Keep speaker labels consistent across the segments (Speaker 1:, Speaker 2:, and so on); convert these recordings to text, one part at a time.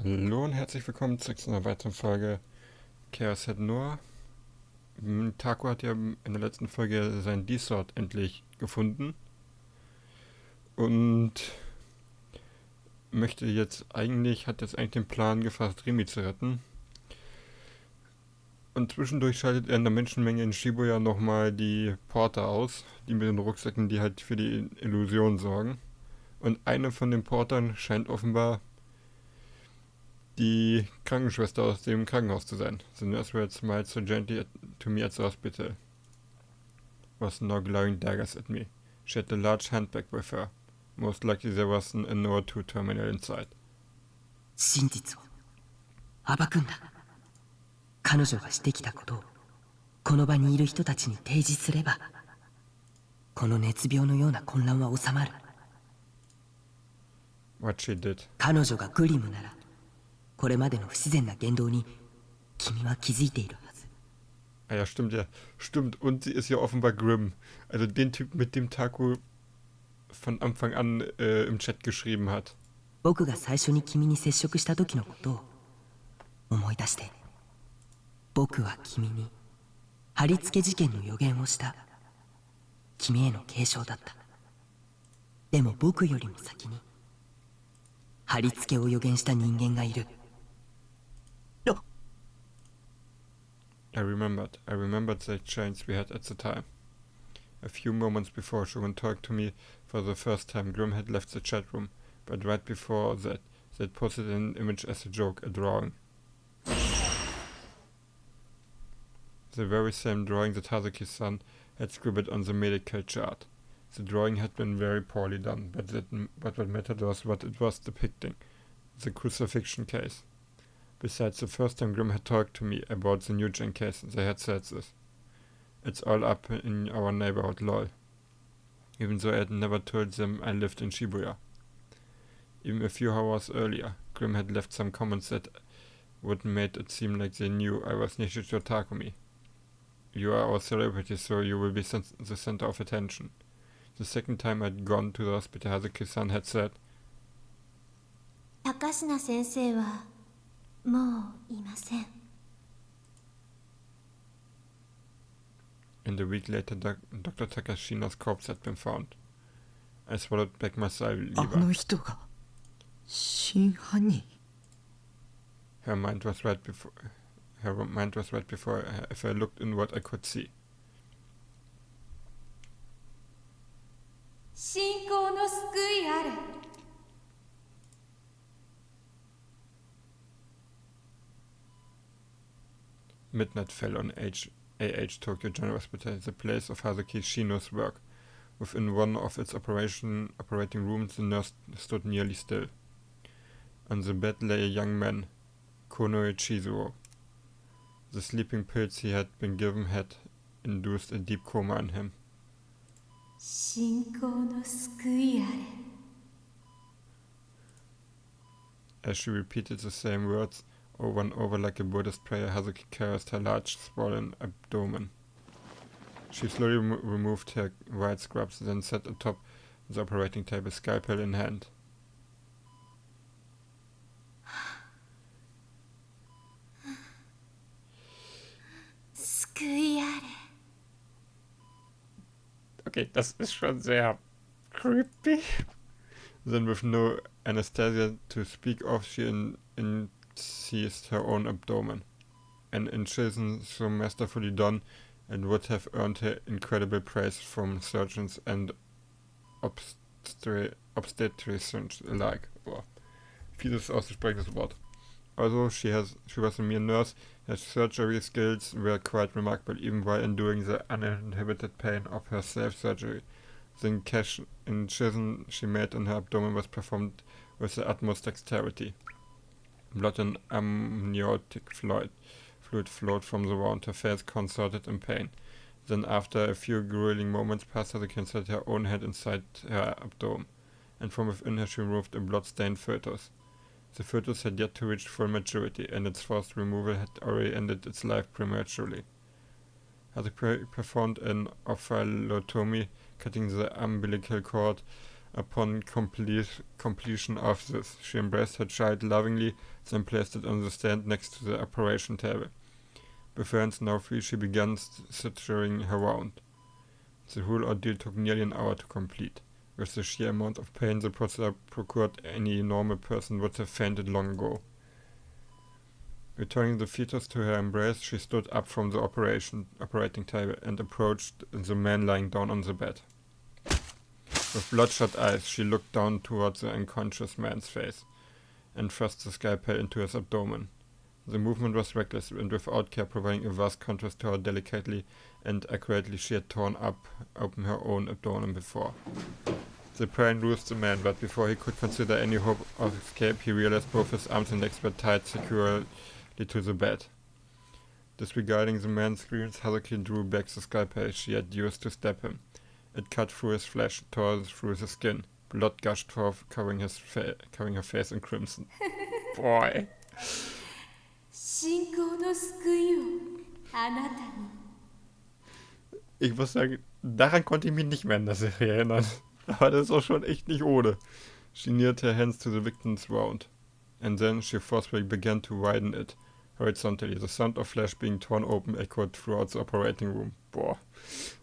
Speaker 1: Hallo und herzlich willkommen zu einer weiteren Folge Chäos Noah. Taku hat ja in der letzten Folge sein D-Sword endlich gefunden und hat jetzt eigentlich den Plan gefasst, Rimi zu retten. Und zwischendurch schaltet er in der Menschenmenge in Shibuya nochmal die Porter aus, die mit den Rucksäcken, die halt für die Illusion sorgen. Und eine von den Portern scheint offenbar die Krankenschwester aus dem Krankenhaus zu sein. The nurse will smile so gently to me at the hospital. Was now glowing daggers at me. She had a large handbag with her. Most likely there was an Noah 2 terminal inside.
Speaker 2: 真実を暴くんだ。彼女がしてきたことをこの場にいる人たちに提示すれば、この熱病のような混乱は収まる。
Speaker 1: What she did.
Speaker 2: 彼女がグリムなら、これまでの不自然な言動に君は気づいているはず。
Speaker 1: Ah ja, stimmt ja. Stimmt, und sie ist ja offenbar Grimm. Also den Typ, mit dem Taku von Anfang an im Chat geschrieben hat.
Speaker 2: 僕が最初に君に接触した時のことを思い出して。僕は君に貼り付け事件の予言をした。君への継承だった。でも僕よりも先に貼り付けを予言した人間がいる。
Speaker 1: I remembered the exchange we had at the time. A few moments before Shogun talked to me for the first time, Grimm had left the chat room, but right before that, they'd posted an image as a joke, a drawing. The very same drawing that Hazuki-san had scribbled on the medical chart. The drawing had been very poorly done, but what mattered was what it was depicting, the crucifixion case. Besides, the first time Grimm had talked to me about the new gen case, they had said this. It's all up in our neighborhood, lol. Even though I had never told them I lived in Shibuya. Even a few hours earlier, Grimm had left some comments that would made it seem like they knew I was Nishijo Takumi. You are our celebrity, so you will be the center of attention. The second time I'd gone to the hospital, Hazuki-san had said,
Speaker 3: 高階先生はもういません。
Speaker 1: And a week later, Dr. Takashina's corpse had been found. I swallowed back my saliva.
Speaker 2: あの人が真犯人。
Speaker 1: Her mind was right before. If I looked inward, I could see.
Speaker 3: 信仰の救いあれ。
Speaker 1: Midnight fell on AH Tokyo General Hospital, the place of Hazuki Shino's work. Within one of its operating rooms, the nurse stood nearly still. On the bed lay a young man, Konoe Chizuru. The sleeping pills he had been given had induced a deep coma in him.
Speaker 3: 信仰の救いあれ。
Speaker 1: As she repeated the same words over and over like a Buddhist prayer, Hazuki caressed her large, swollen abdomen. She slowly removed her white scrubs, then sat atop the operating table, scalpel in hand. Okay, das ist schon sehr creepy. Then with no anesthesia to speak of, she incised her own abdomen. An incision so masterfully done, it would have earned her incredible praise from surgeons and obstetricians alike. Oh, vieles ausgesprechendes Wort. Although she was a mere nurse, her surgery skills were quite remarkable, even while enduring the uninhibited pain of her self-surgery. The incision she made in her abdomen was performed with the utmost dexterity. Blood and amniotic fluid flowed from the wound, her face contorted in pain. Then, after a few grueling moments passed, Hazuki inserted her own hand inside her abdomen, and from within her she removed a blood-stained fetus. The fetus had yet to reach full maturity, and its forced removal had already ended its life prematurely. Hazuki performed an ophalotomy, cutting the umbilical cord Upon completion of this, she embraced her child lovingly, then placed it on the stand next to the operation table. With her hands now free, she began suturing her wound. The whole ordeal took nearly an hour to complete. With the sheer amount of pain the procedure procured, any normal person would have fainted long ago. Returning the fetus to her embrace, she stood up from the operating table and approached the man lying down on the bed. With bloodshot eyes, she looked down towards the unconscious man's face and thrust the scalpel into his abdomen. The movement was reckless and without care, providing a vast contrast to how delicately and accurately she had torn open her own abdomen before. The pain loosed the man, but before he could consider any hope of escape, he realized both his arms and legs were tied securely to the bed. Disregarding the man's screams, Haruki drew back the scalpel she had used to stab him. It cut through his flesh, tore through the skin. Blood gushed forth, covering her face in crimson. Boy.
Speaker 3: 信仰の救いをあなたに
Speaker 1: Ich muss sagen, daran konnte ich mich nicht mehr in der Serie erinnern. Aber das ist auch schon echt nicht ohne. She neared her hands to the victim's wound. And then she forcefully began to widen it horizontally. The sound of flesh being torn open echoed throughout the operating room. Boah.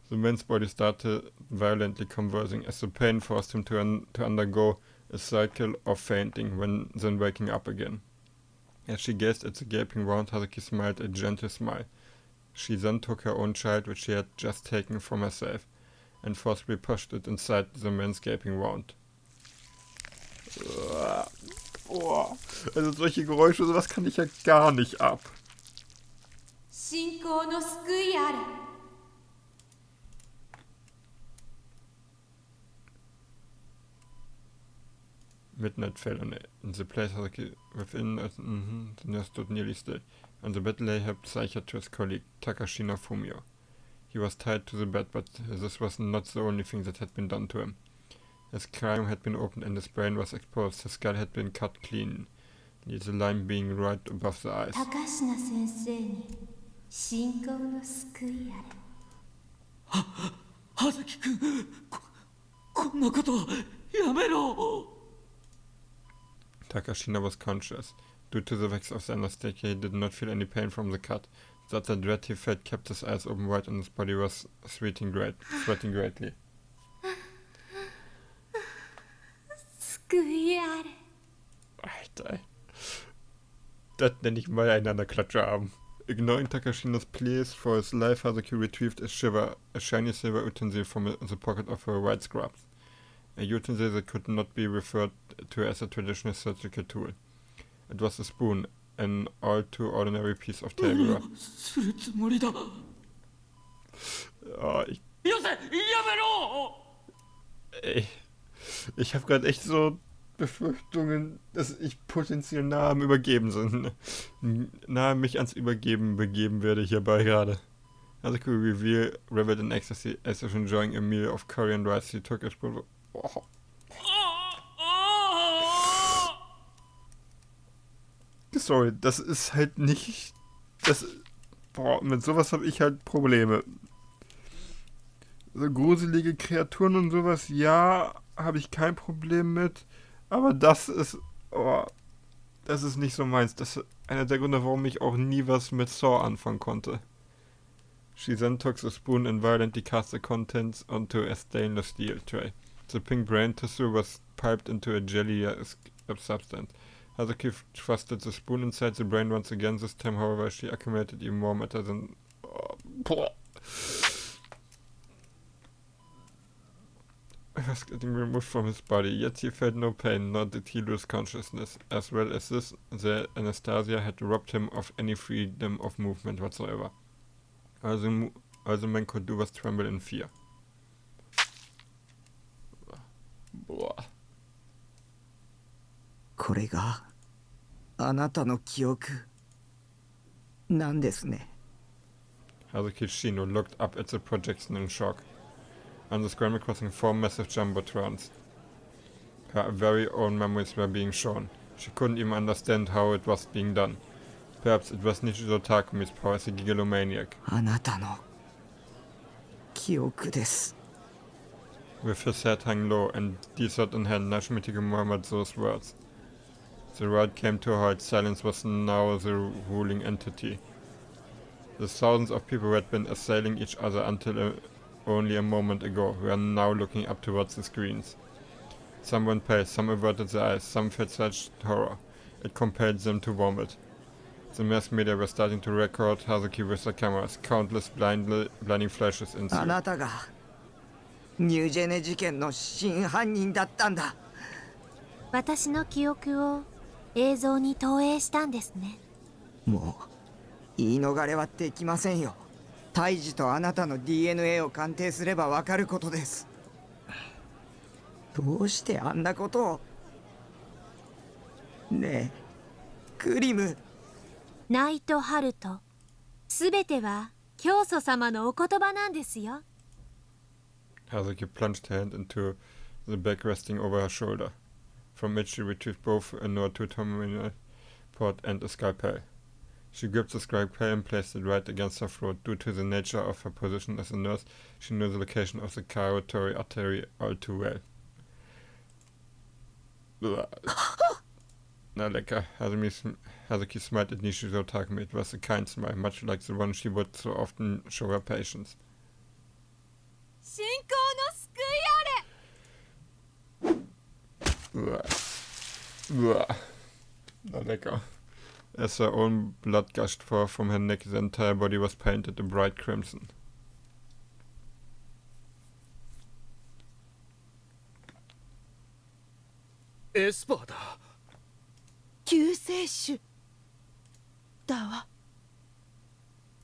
Speaker 1: The man's body started violently convulsing as the pain forced him to undergo a cycle of fainting, then waking up again. As she gazed at the gaping wound, Haruki smiled a gentle smile. She then took her own child, which she had just taken from herself, and forcibly pushed it inside the man's gaping wound. Boah. Also solche Geräusche, sowas kann ich ja gar nicht ab.
Speaker 3: 信仰の救いあれ
Speaker 1: Midnight fell in the place within the nurse stood nearly still. On the bed lay her psychiatrist colleague, Takashina Fumio. He was tied to the bed, but this was not the only thing that had been done to him. His cranium had been opened and his brain was exposed. His skull had been cut clean, the line being right above the eyes.
Speaker 3: 高階先生に信仰の救いあれ
Speaker 2: 葉月くん、こんなことやめろ。
Speaker 1: Takashina was conscious. Due to the wax of the anesthesia, he did not feel any pain from the cut. The utter dread he felt kept his eyes open wide and his body was sweating greatly.
Speaker 3: 救いあれ
Speaker 1: Alter. Das nenne ich mal einander Klatsche haben. Ignoring Takashina's pleas for his life, Haruki retrieved a shiny silver utensil from the pocket of her white scrubs. A utensil that could not be referred to as a traditional surgical tool. It was a spoon, an all too ordinary piece of tableware. Oh, ich habe gerade echt so Befürchtungen, dass ich potenziell nahe am Übergeben mich ans Übergeben begeben werde hierbei gerade. Haruki reveled in ecstasy as if enjoying a meal of curry and rice. He took a spoon. Oh. Sorry, das ist halt nicht. Mit sowas habe ich halt Probleme. So gruselige Kreaturen und sowas, ja, habe ich kein Problem mit. Aber das ist nicht so meins. Das ist einer der Gründe, warum ich auch nie was mit Saw anfangen konnte. She then took the spoon and violently cast the contents onto a stainless steel tray. The pink brain tissue was piped into a jelly substance. Haruki thrusted the spoon inside the brain once again. This time, however, she accumulated even more matter than... It was getting removed from his body, yet he felt no pain, nor did he lose consciousness. As well as this, the anesthesia had robbed him of any freedom of movement whatsoever. All the man could do was tremble in fear. Boah.
Speaker 2: これがあなたの記憶なんですね。
Speaker 1: Haruki Shino looked up at the projection in shock. On the screen crossing 4 massive jumbotrons. Her very own memories were being shown. She couldn't even understand how it was being done. Perhaps it was Nichiro Takumi's power as a gigalomaniac.
Speaker 2: あなたの記憶です。
Speaker 1: With his head hung low and dessert in hand, Nashmitike murmured those words. The ride came to a halt. Silence was now the ruling entity. The thousands of people who had been assailing each other until only a moment ago were now looking up towards the screens. Some went pale, some averted their eyes, some felt such horror. It compelled them to vomit. The mass media were starting to record Hazuki with their cameras. Countless blinding flashes ensued.
Speaker 4: あなたがニュージェネ事件の真犯人だったんだ。
Speaker 3: 私の記憶を映像に投影したんですね。
Speaker 4: もう言い逃れはできませんよ。胎児とあなたの DNA を鑑定すればわかることです。どうしてあんなことを。ねえクリム。
Speaker 3: ナイトハルト、すべては教祖様のお言葉なんですよ。
Speaker 1: Hazuki plunged her hand into the bag resting over her shoulder. From it she retrieved both a Nord 2 terminal port and a scalpel. She gripped the scalpel and placed it right against her throat. Due to the nature of her position as a nurse, she knew the location of the carotid artery all too well. Na lecker. Hazuki smiled at Nishizo Takumi. It was a kind smile, much like the one she would so often show her patients.
Speaker 3: 信仰の救いあれ。
Speaker 1: Na lecker. As her own blood gushed forth from her neck, the entire body was painted a bright crimson.
Speaker 5: エスパーだ。
Speaker 6: 救世主だわ。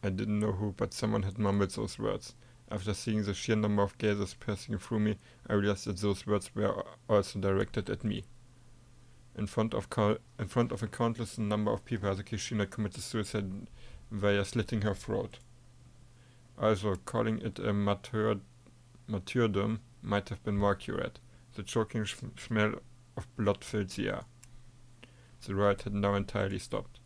Speaker 1: I didn't know who, but someone had mumbled those words. After seeing the sheer number of gazes passing through me, I realized that those words were also directed at me. In front of a countless number of people, Hazuki Shino committed suicide via slitting her throat. Also, calling it a martyrdom might have been more accurate. The choking smell of blood filled the air. The riot had now entirely stopped.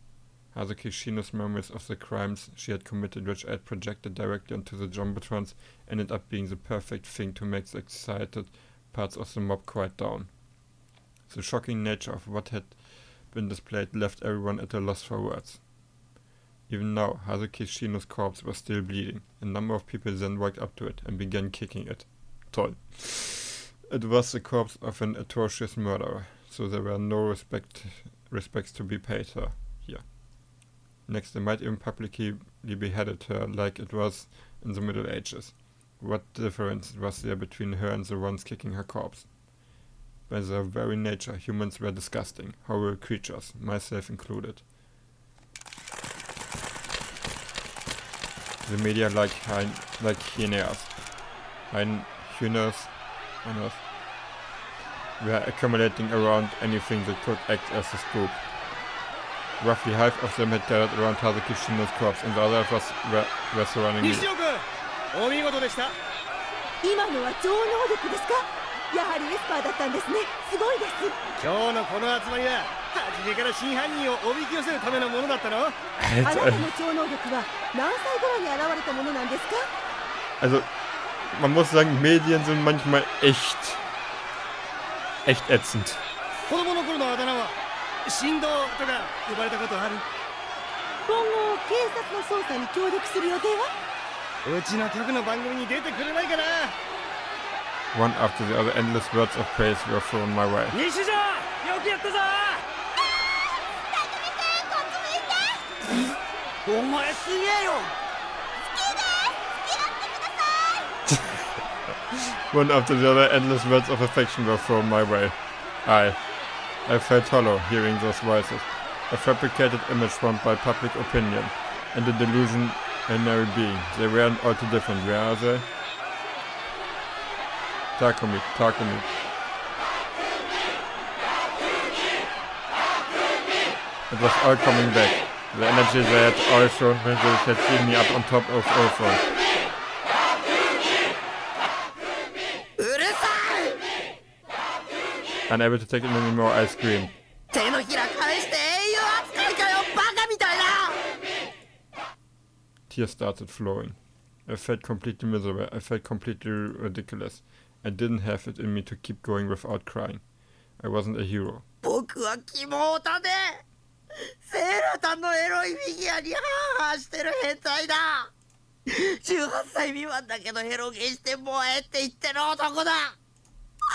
Speaker 1: Hazuki Shino's memories of the crimes she had committed, which I had projected directly onto the jumbotrons, ended up being the perfect thing to make the excited parts of the mob quiet down. The shocking nature of what had been displayed left everyone at a loss for words. Even now, Hazuki Shino's corpse was still bleeding. A number of people then walked up to it and began kicking it. Toll. It was the corpse of an atrocious murderer, so there were no respects to be paid her here. Next, they might even publicly beheaded her like it was in the Middle Ages. What difference was there between her and the ones kicking her corpse? By their very nature, humans were disgusting, horrible creatures, myself included. The media like hyenas were accumulating around anything that could act as a scoop. Roughly half of them had gathered around Hazuki Shino's corpse, and the other half were surrounding me.
Speaker 5: お見事でした。
Speaker 6: 今のは超能力ですか？やはりエスパーだったんですね。すごいです。
Speaker 5: 今日のこの集まりは初めから真犯人をおびき寄せるためのものだったの？
Speaker 6: あなたの超能力は何歳頃に現れたものなんですか？
Speaker 1: Also, man muss sagen, Medien sind manchmal echt ätzend.
Speaker 5: 子供の頃のあだ名は振動とか呼ばれたことある？
Speaker 6: 今後警察の捜査に協力する予定は？
Speaker 5: うちの局の番組に出てくれないかな。
Speaker 1: One after the other, endless words of praise were thrown my way.
Speaker 5: 西条、よくやったぞ。お前すげえよ。
Speaker 1: One after the other, endless words of affection were thrown my way. I felt hollow hearing those voices. A fabricated image formed by public opinion, and a delusionary being. They weren't all too different, where are they? Takumi. It was all coming back. The energy they had all shown when they had seen me up on top of Ultron. Unable to take it anymore, I screamed.
Speaker 4: 手のひら返して英雄扱いかよ、バカみたいな。
Speaker 1: Tears started flowing. I felt completely miserable. I felt completely ridiculous. I didn't have it in me to keep going without crying. I wasn't a hero.
Speaker 4: 僕はキモオタでセーラタンのエロいフィギュアにハーハーしてる変態だ。18歳未満だけどエロゲーして萌えって言ってる男だ。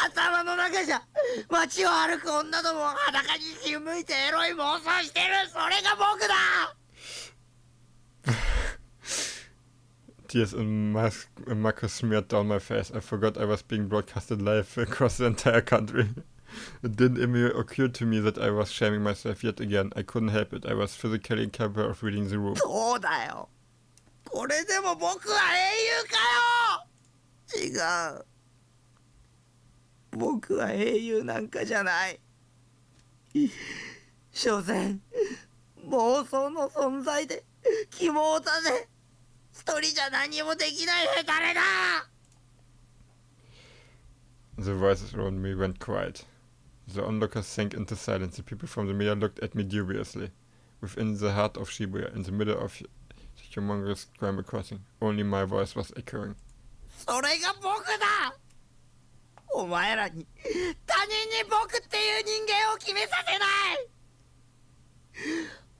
Speaker 4: 頭の中じゃ街を歩く女どもを裸にひんむいてエロい妄想してる。それが僕だ。
Speaker 1: Tears and mucus smeared down my face. I forgot I was being broadcasted live across the entire country. It didn't even occur to me that I was shaming myself yet again. I couldn't help it. I was physically incapable of reading the room.
Speaker 4: そうだよ。これでも僕は英雄かよ。違う。僕は英雄なんかじゃない。所詮妄想の存在でキモオタで一人じゃ何もできないヘタレだ。
Speaker 1: The voices around me went quiet. The onlookers sank into silence. The people from the media looked at me dubiously. Within the heart of Shibuya, in the middle of the humongous scramble crossing, only my voice was echoing.
Speaker 4: それが僕だ。お前らに他人に僕っていう人間を決めさせない。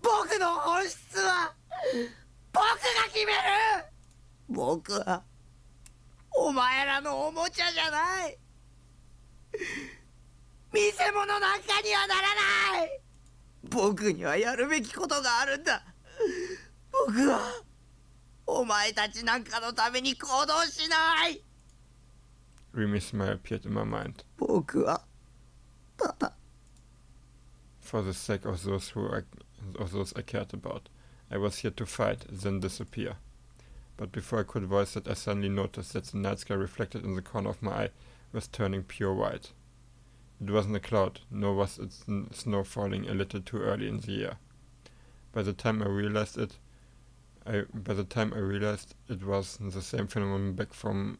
Speaker 4: 僕の本質は僕が決める。僕はお前らのおもちゃじゃない。見せ物なんかにはならない。僕にはやるべきことがあるんだ。僕はお前たちなんかのために行動しない。
Speaker 1: Rimi's smile appeared in my mind.
Speaker 4: 僕はただ
Speaker 1: For the sake of those I cared about, I was here to fight, then disappear. But before I could voice it, I suddenly noticed that the night sky reflected in the corner of my eye was turning pure white. It wasn't a cloud, nor was it snow falling a little too early in the year. By the time I realized it was the same phenomenon from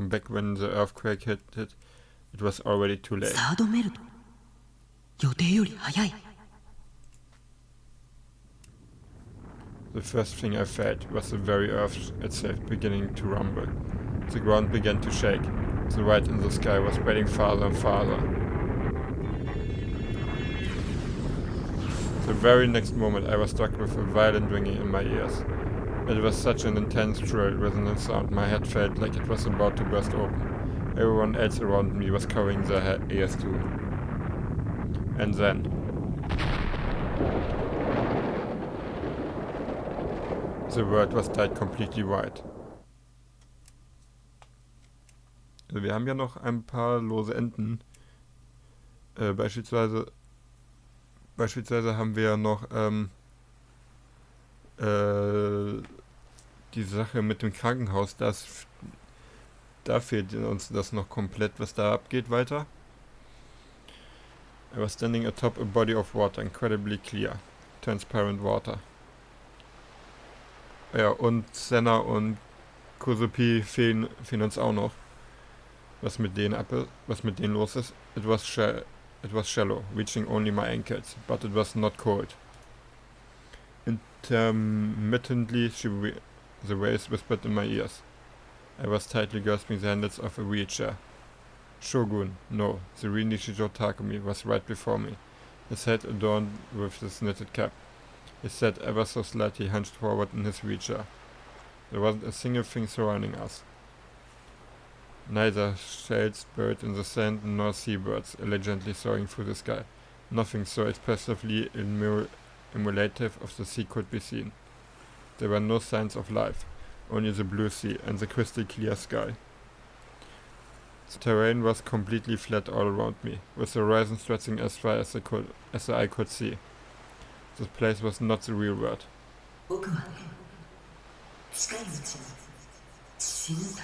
Speaker 1: back when the earthquake hit it. It was already too late.
Speaker 2: サードメルト予定より早い。
Speaker 1: The first thing I felt was the very earth itself beginning to rumble. The ground began to shake. The light in the sky was spreading farther and farther. The very next moment I was struck with a violent ringing in my ears. It was such an intense, shrill, resonant sound, my head felt like it was about to burst open. Everyone else around me was covering their ears too. And then... the world was dyed completely white. Also wir haben ja noch ein paar lose Enden. Beispielsweise haben wir ja noch die Sache mit dem Krankenhaus, da fehlt uns das noch komplett, was da abgeht weiter. I was standing atop a body of water, incredibly clear, transparent water. Ja, und Senna und Kusupi fehlen uns auch noch. Was mit denen los ist. It was shallow, reaching only my ankles, but it was not cold. Intermittently, the waves whispered in my ears. I was tightly grasping the handles of a wheelchair. Shogun, no, the real Nishijo Takumi was right before me, his head adorned with his knitted cap. His head ever so slightly hunched forward in his wheelchair. There wasn't a single thing surrounding us. Neither shells buried in the sand nor seabirds elegantly soaring through the sky. Nothing so expressively emulative of the sea could be seen. There were no signs of life, only the blue sea and the crystal clear sky. The terrain was completely flat all around me, with the horizon stretching as far as the eye could see. This place was not the real world.
Speaker 2: 僕はね、近いうちに死ぬんだ。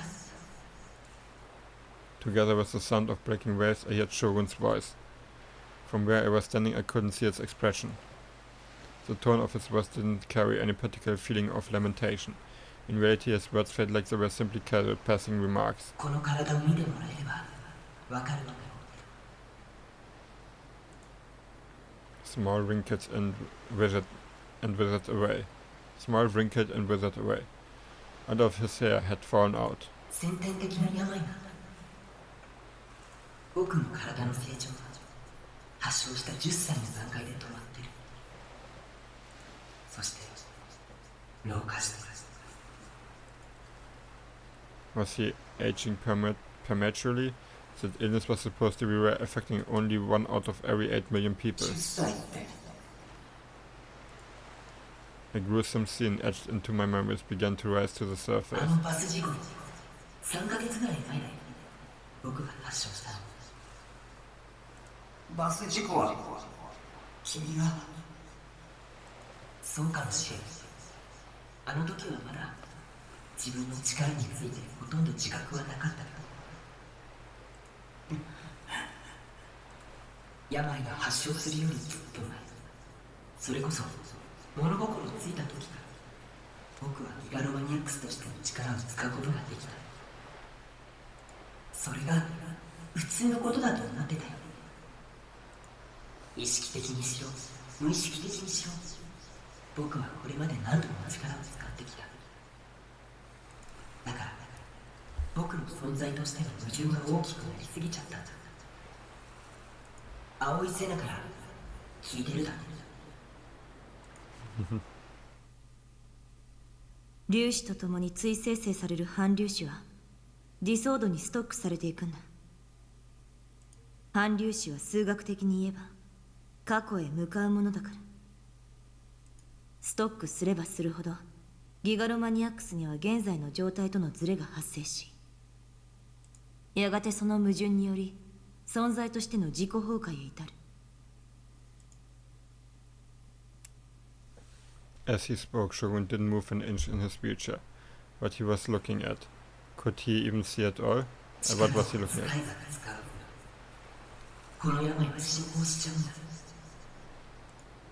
Speaker 1: Together with the sound of breaking waves, I heard Shogun's voice. From where I was standing, I couldn't see its expression. The tone of his voice didn't carry any particular feeling of lamentation. In reality, his words felt like they were simply casual, passing remarks.
Speaker 2: この体を見てもらえればわかるわけ。
Speaker 1: Small wrinkled and withered away. Small wrinkled and withered away. All of his hair had fallen out.
Speaker 2: 先天的な病なんだ。僕の体の成長は発症した10歳の段階で止まってる。そして老化している。
Speaker 1: Was he aging prematurely? That illness was supposed to be rare, affecting only 1 out of every 8 million people.
Speaker 2: 10歳って
Speaker 1: A gruesome scene etched into my memories began to rise to the surface.
Speaker 2: あのバス事故3ヶ月ぐらい前だよ。僕が発症したの。
Speaker 7: バス事故は
Speaker 2: 君がそうかもしれない。あの時はまだ自分の力についてほとんど自覚はなかったけど、病が発症するよりずっと前、それこそ物心ついた時から僕はギガロマニアックスとしての力を使うことができた。それが普通のことだと思ってたよ。意識的にしろ無意識的にしろ、僕はこれまで何度も力を使ってきた。だから僕の存在としての矛盾が大きくなりすぎちゃったんだ。青い背中から聞いてるだろ。
Speaker 8: 粒子とともに追生成される反粒子はディソードにストックされていくんだ。反粒子は数学的に言えば過去へ向かうものだから、ストックすればするほどギガロマニアックスには現在の状態とのズレが発生し、やがてその矛盾により存在としての自己崩壊へ至る。
Speaker 1: As he spoke, Shogun didn't move an inch in his wheelchair. What he was looking at. Could he even see at all? What was he looking at?
Speaker 2: この病は進行しちゃうんだ。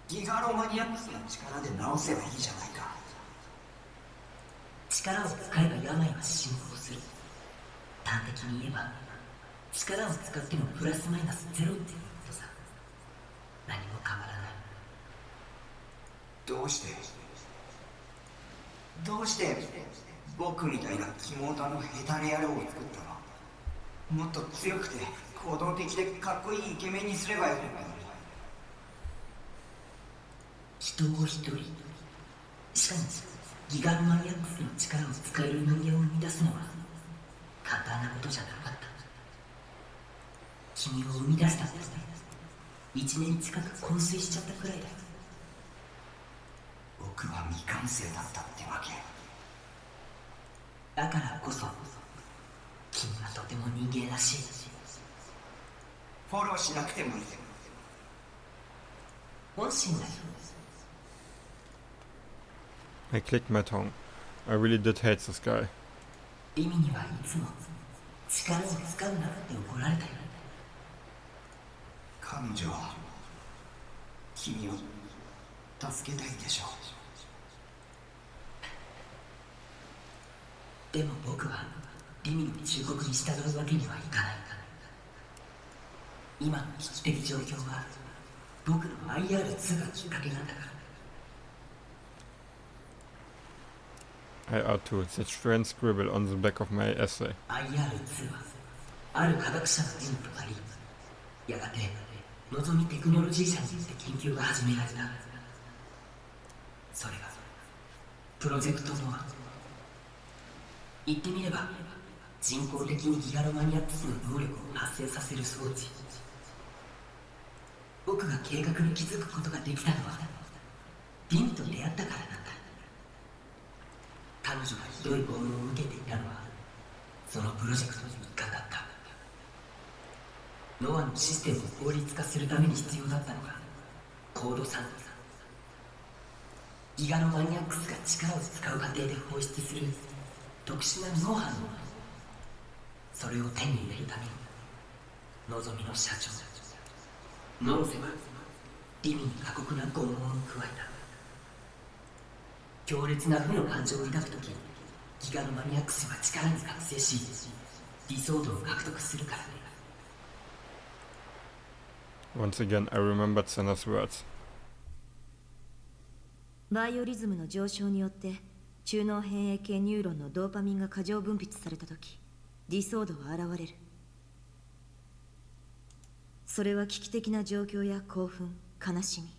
Speaker 7: ギガロマニアックスの力で治せばいいじゃないか。
Speaker 2: 力を使えば病は進行する。端的に言えば力を使ってもプラスマイナスゼロっていうことさ。何も変わらない。
Speaker 7: どうして僕みたいなキモータのヘタレ野郎を作ったの？もっと強くて行動的でかっこいいイケメンにすればよかったのに。
Speaker 2: 人を一人、しかもギガロマニアックスの力を使える人間を生み出すのは簡単なことじゃなかった。君を生み出したって1年近く昏睡しちゃったくらいだよ。
Speaker 7: 僕は未完成だったってわけ。
Speaker 2: だからこそ君はとても人間らしい。
Speaker 7: フォローしなくてもいい。
Speaker 2: 本心だよ。
Speaker 1: I clicked my tongue. I really did hate this guy.
Speaker 2: リミにはいつも力を使うなって怒られたよ。
Speaker 7: 彼女は君を助けたいでしょ
Speaker 2: う。でも僕はリミの忠告に従うわけにはいかない。今の危機的状況は僕の IR2 がきっかけなんだから。
Speaker 1: IR2, that strange scribble on the back of my essay.
Speaker 2: IR2 はある科学者の目に留まり、やがてのぞみテクノロジー社によって研究が始められた。それがプロジェクトノア。言ってみれば人工的にギガロマニアックスの能力を発生させる装置。僕が計画に気づくことができたのはリミと出会ったからなんだ。彼女がひどい拷問を受けていたのはそのプロジェクトの一環だった。ノアのシステムを効率化するために必要だったのがコード3。ギガロマニアックスが力を使う過程で放出する特殊なノウハウ。それを手に入れるためにのぞみの社長ノーゼはリミに過酷な拷問を加えた。強烈な負の感情を抱くときギガロマニアックスは力に覚醒し理想度を獲得するからね。
Speaker 1: Once again, I remembered Senna's words.
Speaker 8: バイオリズムの上昇によって中脳変影系ニューロンのドーパミンが過剰分泌されたときディソードは現れる。それは危機的な状況や興奮、悲しみ、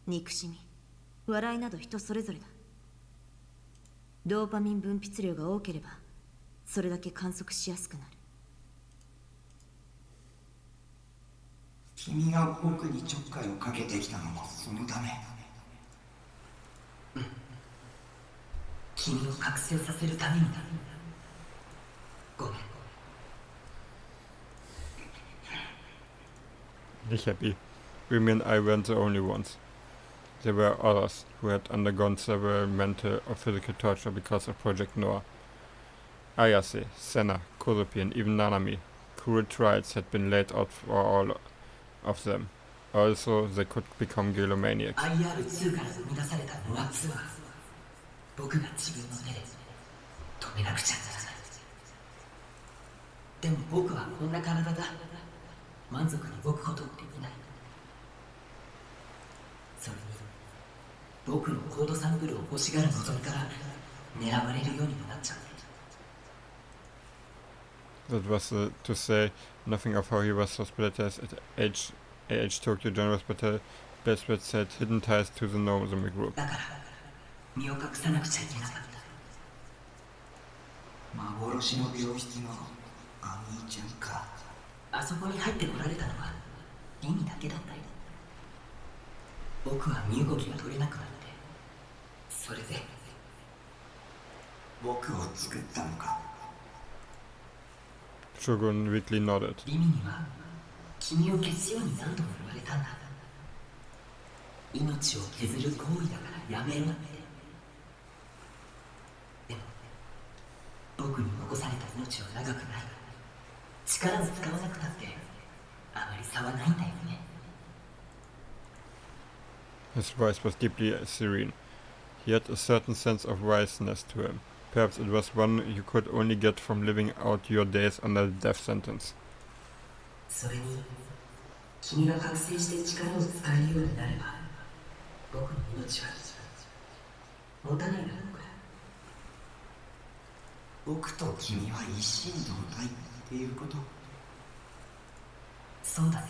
Speaker 8: 憎しみ、笑いなど人それぞれだ。ドーパミン分泌量が多ければそれだけ観測しやすくなる。
Speaker 7: 君が僕にちょっかいをかけてきたのもそのため。
Speaker 2: 君を覚醒させるためにだ。ごめん。
Speaker 1: Nicht happy. Remy and I weren't the only ones. There were others who had undergone several mental or physical torture because of Project Noah. Ayase, Senna, Kosopi, and even Nanami. Cruel trials had been laid out for all of them. Also, they could become Gilomaniacs.
Speaker 2: IR2 から生み出されたノア2は僕が自分の手で止めなくちゃならない。でも僕はこんな体だ。満足に動くこともできない。それに僕のコードサンプルを欲しがる望みから狙われるようにもなっちゃう。
Speaker 1: That was to say nothing of how he was hospitalized at AH Tokyo General Hospital. Best said hidden ties to the Nozomi group.
Speaker 2: だから身を隠さなくちゃいけなかった。
Speaker 7: 幻の病室のアミーちゃんか。
Speaker 2: あそこに入ってこられたのはリミだけだったよ。僕は身動きが取れなくなって、それで
Speaker 7: 僕を作ったのか。
Speaker 1: Shogun weakly nodded.
Speaker 2: リミには君を消すように何度も言われたんだ。命を削る行為だからやめろって。でも僕に残された命は長くない。力を使わなくたってあまり差はないんだよね。
Speaker 1: His voice was deeply serene. He had a certain sense of wiseness to him. Perhaps it was one you could only get from living out your days under the death sentence.
Speaker 2: それに君が覚醒して力を使えるようになれば僕の命は持たないだろうか。
Speaker 7: 僕と君は一心同体っていうこと。
Speaker 2: そうだね。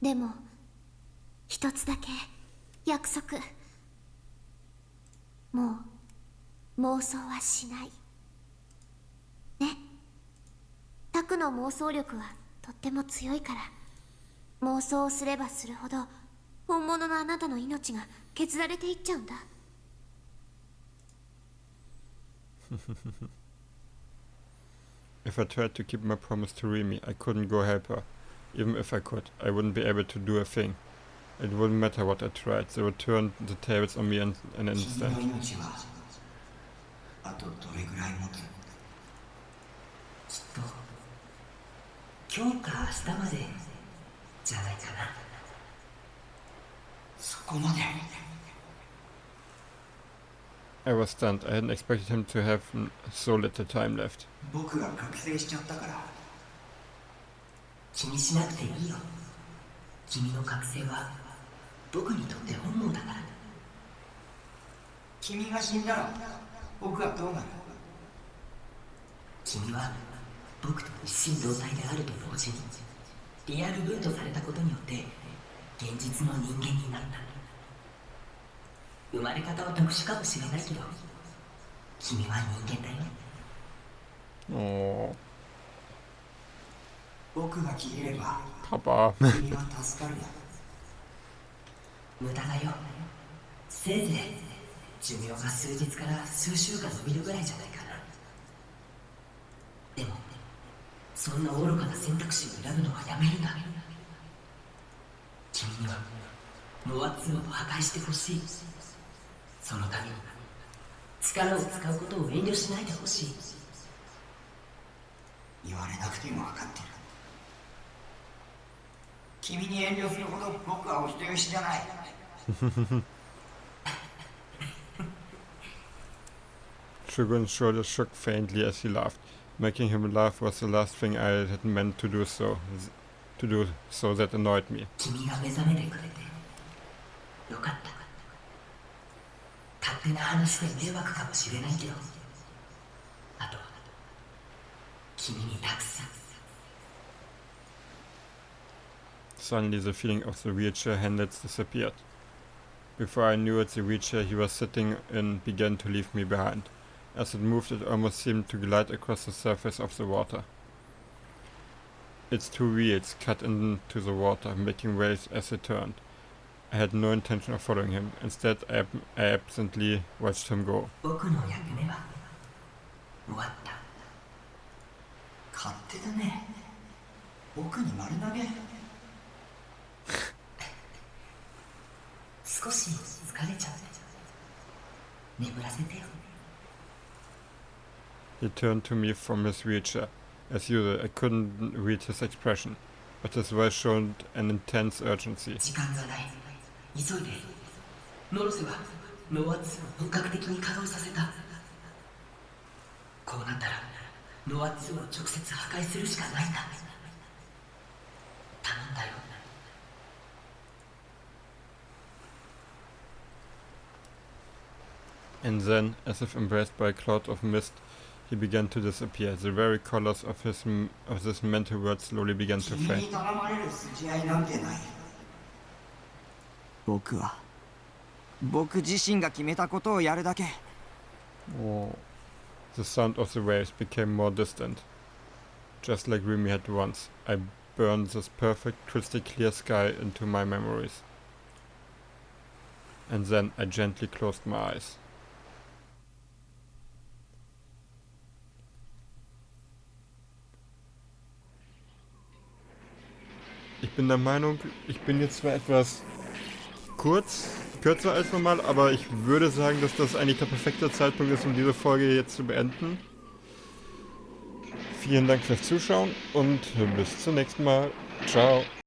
Speaker 3: でも一つだけ約束。もう妄想はしないね。タクの妄想力はとっても強いから、妄想をすればするほど本物のあなたの命が削られていっちゃうんだ。
Speaker 1: If I tried to keep my promise to Remy, I couldn't go help her. Even if I could, I wouldn't be able to do a thing. It wouldn't matter what I tried. They would turn the tables on me in an instant.
Speaker 7: 君の命はあとどれぐらい持つ？
Speaker 2: きっと今日か明日までじゃないかな。
Speaker 7: そこまで。
Speaker 1: I was stunned. I hadn't expected him to have so little time left.
Speaker 7: 僕が覚醒しちゃったから。
Speaker 2: 気にしなくていいよ。君の覚醒は僕にとって本望だから。
Speaker 7: 君が死んだら僕はどうなる？
Speaker 2: 君は僕と一心同体であると同時にリアルブートされたことによって現実の人間になった。生まれ方は特殊かもしれないけど君は人間だよ。
Speaker 1: Oh,
Speaker 7: 僕が消えれば
Speaker 1: Papa.
Speaker 7: 君は助かるよ。
Speaker 2: 無駄だよ。せいぜい寿命が数日から数週間伸びるぐらいじゃないかな。でもそんな愚かな選択肢を選ぶのはやめるんだ。君にはノア2を破壊してほしい。そのために力を使うことを遠慮しないでほしい。
Speaker 7: 言われなくても分かってる。君に遠慮するほど僕はお人よしじゃない。
Speaker 1: Shogun's shoulders shook faintly as he laughed. Making him laugh was the last thing I had meant to do so. That annoyed me.
Speaker 2: 君が目覚めてくれてよかった。勝手な話で迷惑かもしれないけど、あと君君に託す。
Speaker 1: Suddenly the feeling of the wheelchair handles disappeared. Before I knew it, the wheelchair he was sitting in began to leave me behind. As it moved, it almost seemed to glide across the surface of the water. Its two wheels cut into the water, making waves as it turned. I had no intention of following him. Instead, I absently watched him go.
Speaker 2: 僕の役目は終わった。
Speaker 7: 勝手だね。僕に丸投げ。
Speaker 2: 少し疲れちゃう。眠らせてよ。
Speaker 1: He turned to me from his wheelchair. As usual, I couldn't read his expression, but his voice showed an intense urgency.
Speaker 2: 時間がない。急いで。ノロセはノア2を本格的に稼働させた。こうなったらノア2を直接破壊するしかないんだ。頼んだよ。
Speaker 1: And then, as if embraced by a cloud of mist, he began to disappear. The very colors of this mental world slowly began to
Speaker 7: 君
Speaker 1: fade.
Speaker 7: に頼まれる筋合いなんてない。僕自身が決めたことをやるだけ。
Speaker 1: The sound of the waves became more distant. Just like Remy had once, I burned this perfect, crystal clear sky into my memories. And then I gently closed my eyes. Ich bin der Meinung, ich bin jetzt zwar etwas kürzer als normal, aber ich würde sagen, dass das eigentlich der perfekte Zeitpunkt ist, um diese Folge jetzt zu beenden. Vielen Dank fürs Zuschauen und bis zum nächsten Mal. Ciao.